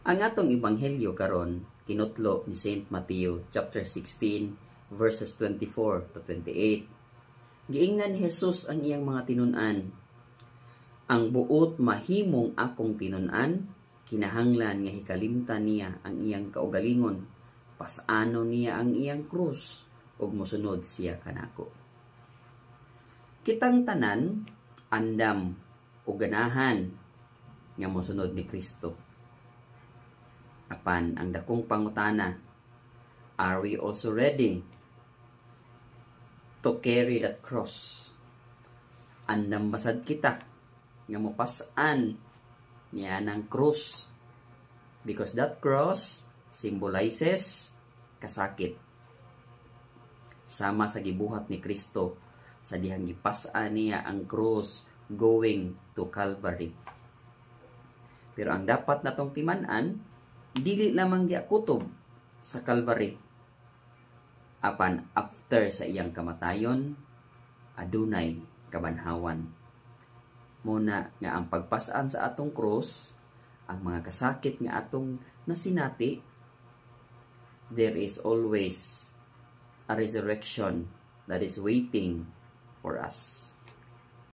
Ang atong ebanghelyo karon kinutlo ni Saint Matthew chapter 16 verses 24 to 28. Giingnan ni Jesus ang iyang mga tinun-an. Ang buot mahimong akong tinun-an, kinahanglan nga hikalimtan niya ang iyang kaugalingon, pasano niya ang iyang krus, ug mosunod siya kanako. Kitang tanan andam o ganahan nga mosunod ni Kristo. Apan ang dakong pangutana, are we also ready to carry that cross? Andam basad kita nga mopas-an niya ng cross, because that cross symbolizes kasakit. Sama sa gibuhat ni Kristo sa dihang gipas-an niya ang cross going to Calvary. Pero ang dapat natong timan-an, dili lamang giakutob sa Calvary. Apan after sa iyang kamatayon, adunay kabanhawan. Muna nga ang pagpasaan sa atong cross, ang mga kasakit nga atong nasinati, there is always a resurrection that is waiting for us.